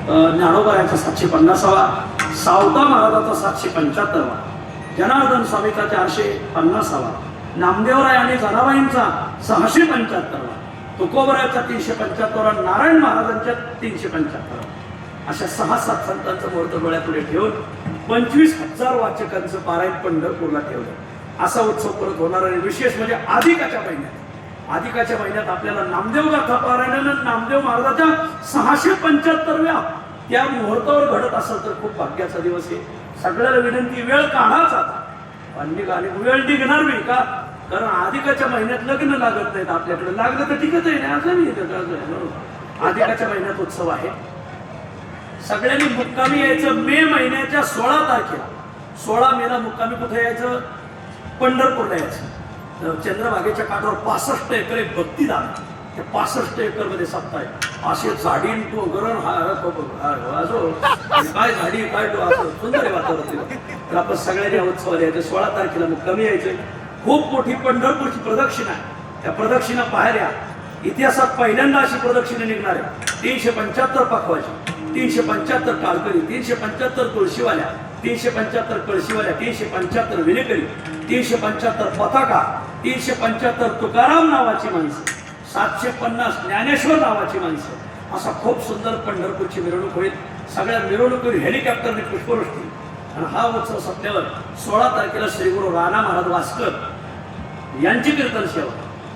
ज्ञानोबा 750वा, सावता महाराजाचा 775वा, जनार्दन स्वामीचा 450वा, नामदेवराय आणि जनाबाईंचा 675वा, तुकोबरायचा 375वा, नारायण महाराजांच्या 375वा, अशा 6-7 संतांचं मुहूर्त डोळ्यापुढे ठेवून 25,000 वाचकांचं पारायण पंढरपूरला ठेवलं. असा उत्सव परत होणार. आणि विशेष म्हणजे अधिकाच्या महिन्यात आपल्याला नामदेव गाथा पारायणानं नामदेव महाराजाच्या 675व्या त्या मुहूर्तावर घडत असेल तर खूप भाग्याचा दिवस आहे. सगळ्याला विनंती, वेळ काढाच आता. आणि वेळ निघणार नाही का? कारण अधिकाच्या महिन्यात लग्न लागत नाहीत आपल्याकडे. लागलं तर टिकतही नाही असं नाही. अधिकाच्या महिन्यात उत्सव आहे. सगळ्यांनी मुक्कामी यायचं मे महिन्याच्या 16 तारखेला. 16 मेला मुक्कामी कुठे यायचं? पंढरपूरला यायचं. चंद्रभागेच्या काठावर 65 एकर एक भक्तीदान. त्या 65 एकर मध्ये सप्ताह आहे. असे झाडी तो गरण काय झाडी काय तो असं सुंदर आहे वातावरण. तर आपण सगळ्यांनी उत्सवाला यायचं. 16 तारखेला मुक्कामी यायचं. खूप मोठी पंढरपूरची प्रदक्षिणा आहे. त्या प्रदक्षिणा पाहायला इतिहासात पहिल्यांदा अशी प्रदक्षिणा निघणार आहे. 375 पखवाजी, 375 टाळकरी, 375 तुळशीवाल्या, 375 कळशीवाल्या, 375 विनेकरी, 375 पताका, 375 तुकाराम नावाची माणसं, 750 ज्ञानेश्वर नावाची माणसं. असा खूप सुंदर पंढरपूरची मिरवणूक होईल. सगळ्या मिरवणुकीवर हेलिकॉप्टरने पुष्पवृष्टी. आणि हा उत्सव संपल्यावर 16 तारखेला श्री गुरु राणा महाराज वास्कर यांची कीर्तन सेवा.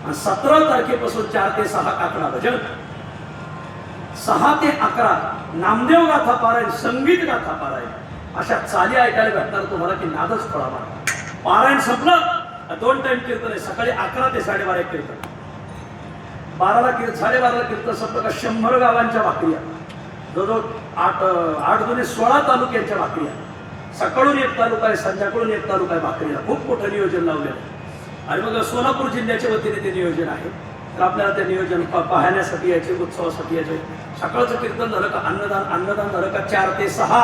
आणि 17 तारखेपासून 4 ते 6 काकडा भजन, 6 ते 11 नामदेव गाथा पारायण, संगीत गाथा पारायण. अशा चाली ऐकायला भेटणार तुम्हाला की नादच थोडा मारा. पारायण संपलं 2 टाइम कीर्तन आहे. सकाळी 11 ते 12:30 एक कीर्तन, 12:30 कीर्तन संपलं का 100 गावांच्या भाकऱ्या, जवळजवळ 8 दुने 16 तालुक्यांच्या भाकऱ्या. सकाळून एक तालुका आहे, संध्याकाळून एक तालुका आहे भाकरीला. खूप मोठं नियोजन लावलेलं आहे. आणि मग सोलापूर जिल्ह्याच्या वतीने ते नियोजन आहे. तर आपल्याला ते नियोजन पाहण्यासाठी यायचे, उत्सवासाठी यायचे. सकाळचं कीर्तन झालं का अन्नदान झालं का 4 ते 6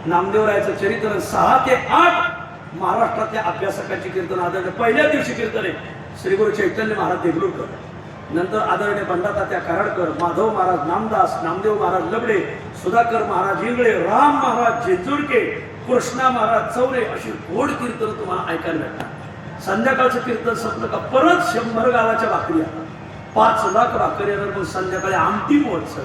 नामदेवरायाचं चरित्र, 6 ते 8 महाराष्ट्रातल्या अभ्यासकांची कीर्तन. आदरणीय पहिल्या दिवशी कीर्तन आहे श्री गुरु चैतन्य महाराज देगलूरकर, नंतर आदरणीय बंडातात्या कराडकर, माधव महाराज नामदास, नामदेव महाराज लबडे, सुधाकर महाराज इंगळे, राम महाराज जेजुरके, कृष्णा महाराज चौरे. अशी गोड कीर्तन तुम्हाला ऐकायला भेटणार. संध्याकाळचं कीर्तन संपलं का परत 100 गावाच्या भाकरी, 5 लाख भाकरी. मग संध्याकाळी आमटी महोत्सव.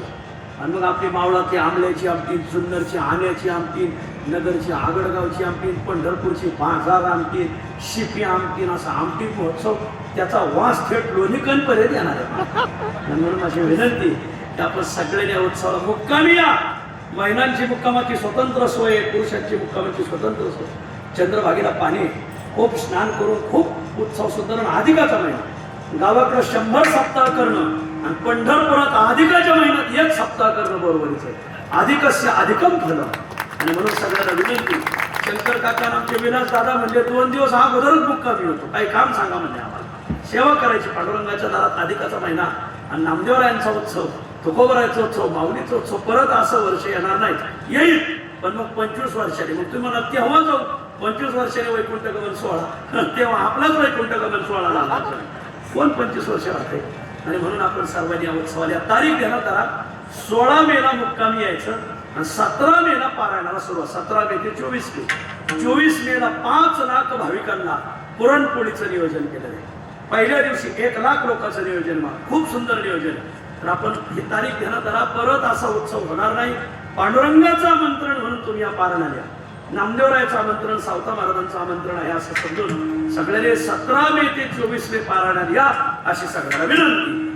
आणि मग आपली मावळातली आंबल्याची आमटी, जुन्नरची आण्याची आमटी, नगरची आगडगावची आमटी, पंढरपूरची बाजार आमटी, शिपी आमटी, असा आमटी महोत्सव. त्याचा वास थेट लोणीकनपर्यंत येणार आहे. म्हणून माझी विनंती की आपण सगळ्यांनी उत्सवाला मुक्कामी या. महिलांची मुक्कामाची स्वतंत्र सोय, पुरुषांची मुक्कामाची स्वतंत्र सोय. चंद्रभागेला पाणी, खूप स्नान करून खूप उत्सव सुंदर. अधिकाचा महिना गावाकडे 100 सप्ताह करणं आणि पंढरपुरात अधिकाच्या महिन्यात 1 सप्ताह करणं बरोबरीच आहे. अधिकस्य अधिकम फलं. आणि म्हणून सगळ्यांना विनंती, शंकर काका आमचे विलास दादा म्हणजे 2 दिवस अगोदरच मुक्कामी होतो. काही काम सांगा म्हणजे आम्हाला, सेवा करायची पांडुरंगाच्या दारात. अधिकाचा महिना आणि नामदेवरायांचा उत्सव, तुकोबरायचा उत्सव, माऊलीचा उत्सव. परत असं वर्ष येणार नाही, येईल पण मग 25 वर्षांनी. मग तुम्ही म्हणा तेव्हा जाऊ 25 वर्षांनी वैकुंठ गमन सोहळा, तेव्हा आपलाच वैकुंठ गमन सोहळा लागला. कोण 25 वर्ष राहते? आणि म्हणून आपण सर्वांनी या उत्सवाला तारीख देण्यात आला. 16 मेला मुक्कामी यायचं आणि 17 मेला पारायणाला सुरुवात. 17 मे ते 24 मे. 24 मेला 5 लाख भाविकांना पुरणपोळीचं नियोजन केलं आहे. पहिल्या दिवशी 1 लाख लोकांचं नियोजन. खूप सुंदर नियोजन. तर आपण ही तारीख देण्यात आला. परत असा उत्सव होणार नाही. पांडुरंगाचं आमंत्रण म्हणून तुम्ही या पारायणाला या. नामदेवरायाचं आमंत्रण, सावता महाराजांचं आमंत्रण आहे असं समजून सगळ्यांनी 17 मे ते 24 मे पारायणाला या अशी सगळ्यांना विनंती.